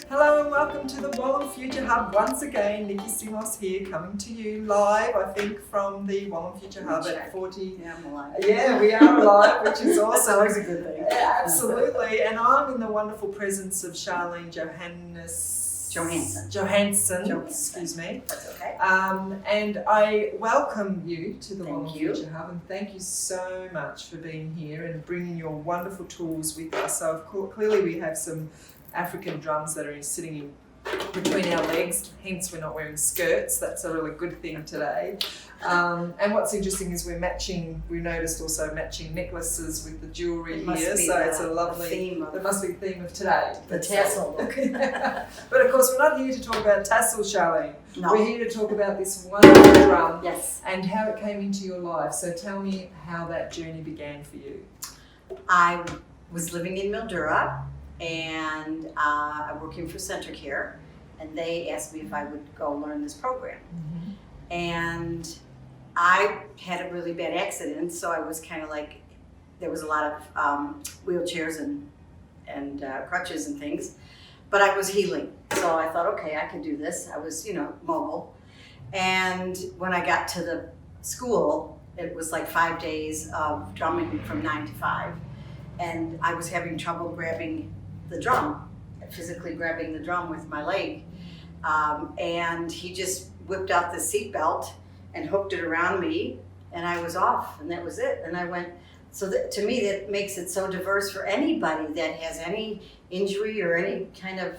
Hello and welcome to the Wallam Future Hub once again. Nikki Simos here, coming to you live, I think, from the Wallam Future Hub at 40. Yeah, I'm alive. Yeah, we are alive, which is awesome. That's always a good thing. Yeah, absolutely. And I'm in the wonderful presence of Sharlene Johansson. Excuse me. That's okay. And I welcome you to the Thank Wallam you. Future Hub, and thank you so much for being here and bringing your wonderful tools with us. So, of course, clearly we have some African drums that are sitting in between our legs, hence we're not wearing skirts. That's a really good thing today. And what's interesting is we noticed also matching necklaces with the jewellery here, so it's a lovely, there must be the theme of today. The tassel. But of course we're not here to talk about tassel, Sharlene. No. We're here to talk about this wonderful drum Yes. and how it came into your life. So tell me how that journey began for you. I was living in Mildura and I'm working for Center Care, and they asked me if I would go learn this program. Mm-hmm. And I had a really bad accident, so I was kind of like, there was a lot of wheelchairs and crutches and things, but I was healing. So I thought, okay, I could do this. I was, mobile. And when I got to the school, it was like 5 days of drumming from 9 to 5. And I was having trouble grabbing the drum, physically grabbing the drum with my leg. And he just whipped out the seat belt and hooked it around me, and I was off, and that was it. And I went, so that, to me, that makes it so diverse for anybody that has any injury or any kind of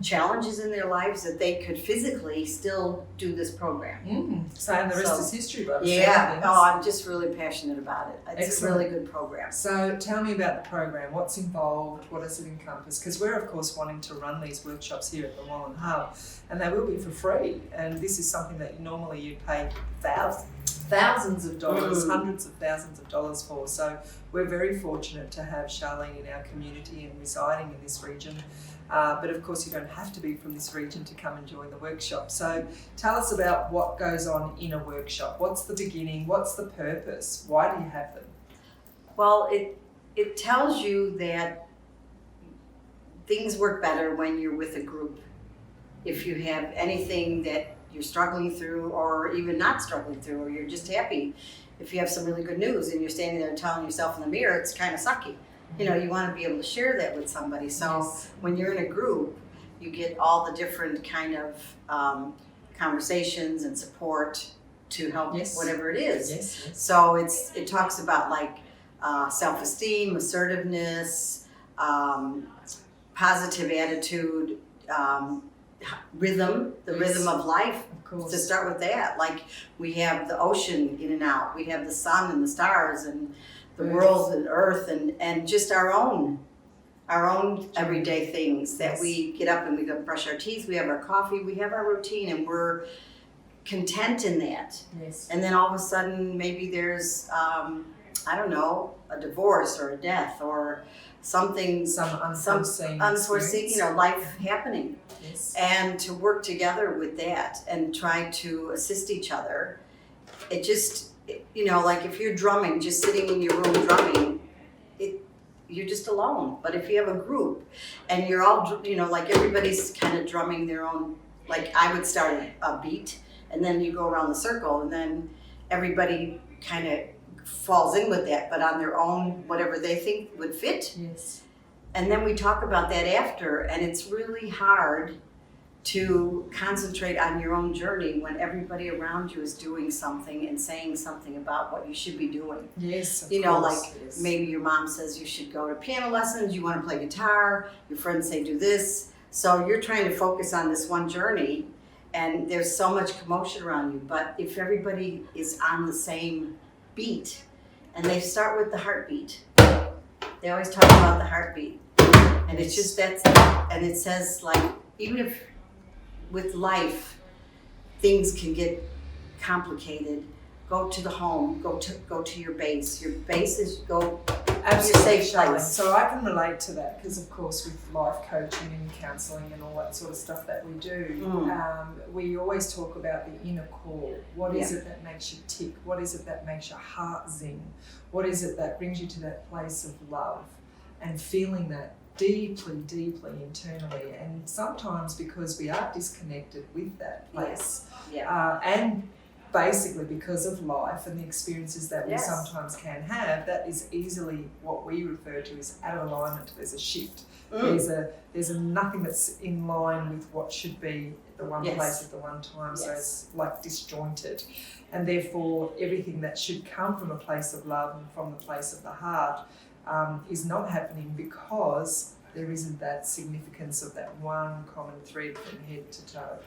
challenges in their lives, that they could physically still do this program. So and the rest is history, by the Yeah, sound of things. I'm just really passionate about it. It's Excellent. a really good program. So tell me about the program. What's involved? What does it encompass? Because we're of course wanting to run these workshops here at the Wallam Hub, and they will be for free. And this is something that normally you'd pay thousands of dollars, hundreds of thousands of dollars for. So we're very fortunate to have Sharlene in our community and residing in this region. But of course you don't have to be from this region to come and join the workshop. So tell us about what goes on in a workshop. What's the beginning? What's the purpose? Why do you have them? Well, it tells you that things work better when you're with a group. If you have anything that you're struggling through, or even not struggling through, or you're just happy, if you have some really good news and you're standing there telling yourself in the mirror, it's kind of sucky. You want to be able to share that with somebody. So Yes. when you're in a group, you get all the different kind of conversations and support to help whatever it is. Yes. So it talks about like self-esteem, assertiveness, positive attitude, rhythm, the rhythm of life. Of course. To start with that, like we have the ocean in and out, we have the sun and the stars and the world and earth and just our own everyday things that we get up and we go brush our teeth, we have our coffee, we have our routine, and we're content in that. Yes. And then all of a sudden maybe there's I don't know, a divorce or a death or something, Some unforeseen life happening. Yes. And to work together with that and try to assist each other. It just, like if you're drumming, just sitting in your room drumming, you're just alone. But if you have a group and you're all, like everybody's kind of drumming their own, like I would start a beat and then you go around the circle and then everybody kind of falls in with that, but on their own, whatever they think would fit. Yes. And then we talk about that after, and it's really hard to concentrate on your own journey when everybody around you is doing something and saying something about what you should be doing. Yes. Of Like course, yes. maybe your mom says you should go to piano lessons, you want to play guitar, your friends say do this. So you're trying to focus on this one journey, and there's so much commotion around you. But if everybody is on the same beat, and they start with the heartbeat, they always talk about the heartbeat. And it's just and it says like, even if with life, things can get complicated, go to the home, go to your base. Your base is go Absolutely, your safe Sharlene. place. So I can relate to that because, of course, with life coaching and counselling and all that sort of stuff that we do, we always talk about the inner core. What is it that makes you tick? What is it that makes your heart zing? What is it that brings you to that place of love and feeling that deeply, deeply internally, and sometimes because we are disconnected with that place, and basically because of life and the experiences that we sometimes can have, that is easily what we refer to as out of alignment. There's a shift. There's a nothing that's in line with what should be at the one place at the one time. So it's like disjointed, and therefore everything that should come from a place of love and from the place of the heart is not happening because there isn't that significance of that one common thread from head to toe.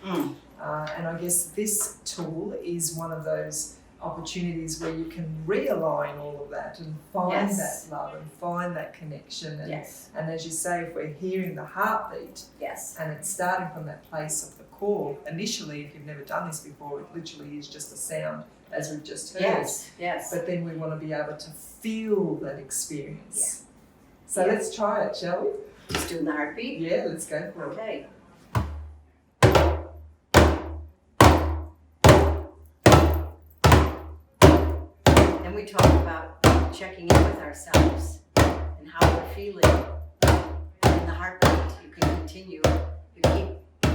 And I guess this tool is one of those opportunities where you can realign all of that and find that love and find that connection. And, and as you say, if we're hearing the heartbeat and it's starting from that place of the core, initially, if you've never done this before, it literally is just a sound, as we've just heard. But then we want to be able to feel that experience. So let's try it, shall we? Just doing the heartbeat? Yeah, let's go for it. Okay. Then we talk about checking in with ourselves and how we're feeling. And the heartbeat, you can continue. You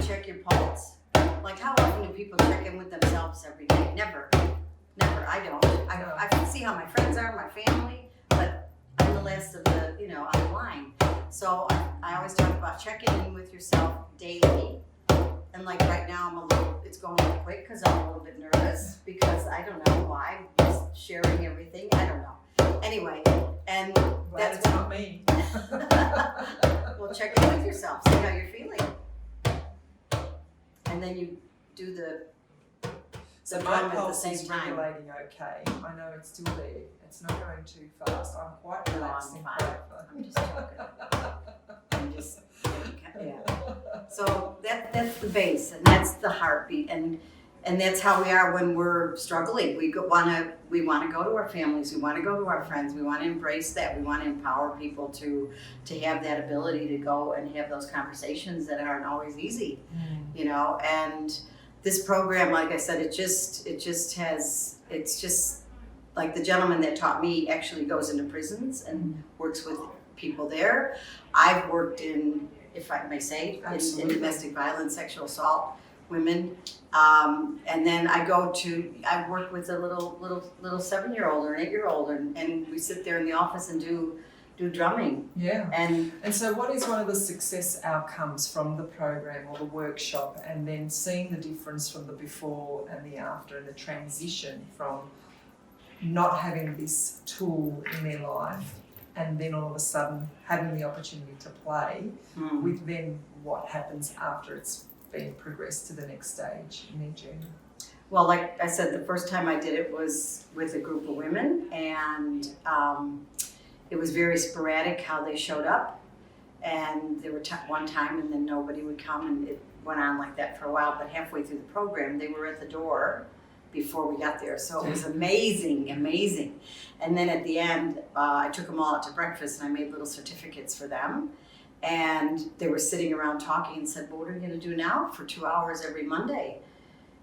check your pulse. Like, how often do people check in with themselves every day? Never. Never. I don't. I can see how my friends are, my family, but I'm the last of the, on the line. So I always talk about checking in with yourself daily. And like right now, it's going a little quick because I'm a little bit nervous because I don't know why, just sharing everything. I don't know. Anyway, and that's not me. Well, check in with yourself, see how you're feeling. And then you do the my drum at the pulse same is time. regulating okay. I know it's still there. It's not going too fast. I'm quite relaxed. I'm just joking. So that's the base, and that's the heartbeat, and that's how we are when we're struggling. We want to go to our families. We want to go to our friends. We want to embrace that. We want to empower people to have that ability to go and have those conversations that aren't always easy, And this program, like I said, it's just like the gentleman that taught me actually goes into prisons and works with people there. I've worked in, if I may say, in domestic violence, sexual assault, women. And then I work with a little 7-year-old or an 8-year-old, and we sit there in the office and do drumming. Yeah. And so what is one of the success outcomes from the program or the workshop, and then seeing the difference from the before and the after, and the transition from not having this tool in their life and then all of a sudden having the opportunity to play with then what happens after it's been progressed to the next stage in their journey? Well, like I said, the first time I did it was with a group of women, and it was very sporadic how they showed up. And there were one time and then nobody would come, and it went on like that for a while. But halfway through the program, they were at the door before we got there. So it was amazing, amazing. And then at the end, I took them all out to breakfast and I made little certificates for them. And they were sitting around talking and said, well, what are we going to do now for 2 hours every Monday?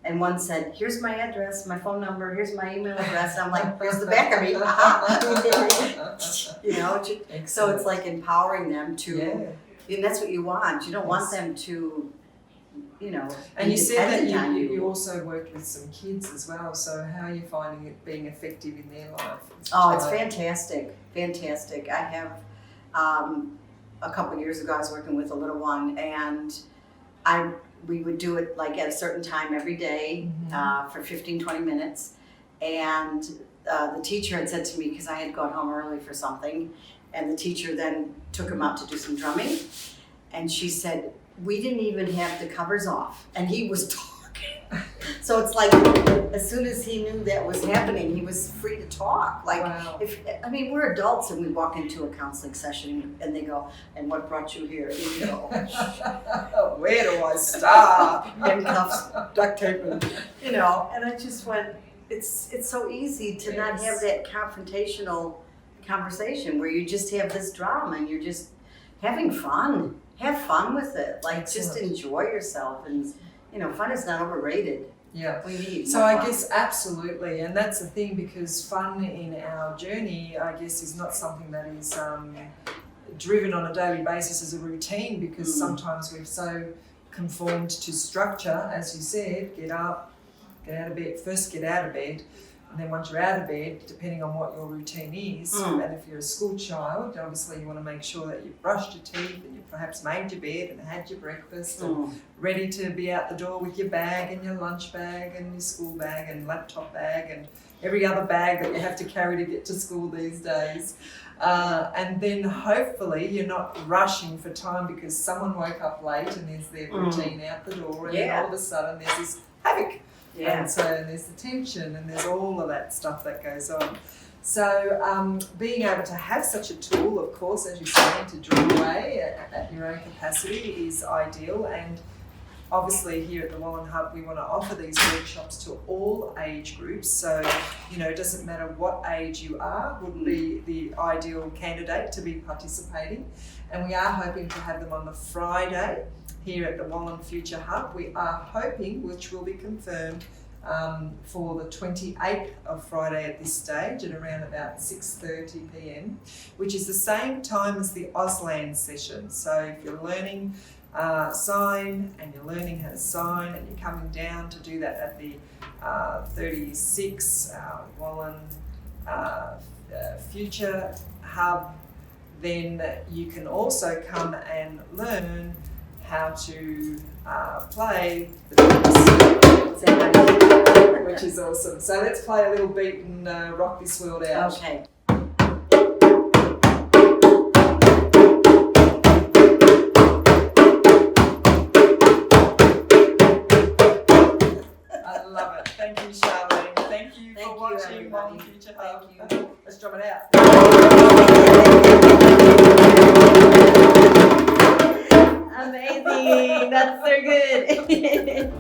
And one said, here's my address, my phone number, here's my email address. I'm like, here's the back of me. So it's like empowering them to, and that's what you want. You don't want them to, And you said that you also worked with some kids as well. So how are you finding it being effective in their life? Oh, it's fantastic. Fantastic. I have, a couple of years ago, I was working with a little one, and we would do it like at a certain time every day for 15, 20 minutes. And the teacher had said to me, because I had gone home early for something, and the teacher then took him out to do some drumming. And she said, we didn't even have the covers off, and he was talking. So it's like, as soon as he knew that was happening, he was free to talk. Like, we're adults and we walk into a counseling session and they go, and what brought you here? And you go, where do I start? Handcuffs, duct tape, and I just went, it's so easy to not have that confrontational conversation where you just have this drama and you're just having fun. Have fun with it. Like, just enjoy yourself. And, fun is not overrated. Yeah. We need so I guess absolutely. And that's the thing, because fun in our journey, I guess, is not something that is driven on a daily basis as a routine, because sometimes we're so conformed to structure, as you said, get up, get out of bed, first get out of bed, and then once you're out of bed, depending on what your routine is, and if you're a school child, obviously you want to make sure that you've brushed your teeth and you've perhaps made your bed and had your breakfast and ready to be out the door with your bag and your lunch bag and your school bag and laptop bag and every other bag that you have to carry to get to school these days. And then hopefully you're not rushing for time because someone woke up late and there's their routine out the door, and then all of a sudden there's this havoc. And so there's the tension and there's all of that stuff that goes on. So being able to have such a tool, of course, as you say, to draw away at your own capacity is ideal. And obviously here at the Wallen Hub, we want to offer these workshops to all age groups. So, you know, it doesn't matter what age you are, would be the ideal candidate to be participating. And we are hoping to have them on the Friday here at the Wallen Future Hub. We are hoping, which will be confirmed, for the 28th of Friday at this stage at around about 6:30 p.m, which is the same time as the Auslan session. So if you're learning sign and you're learning how to sign and you're coming down to do that at the 36 Wallen Future Hub, then you can also come and learn how to play the drums, which is awesome. So let's play a little beat and rock this world out. Okay. I love it. Thank you, Sharlene. Thank you for watching Wallen Future Hub. Thank you. Let's drum it out. Amazing. That's so good.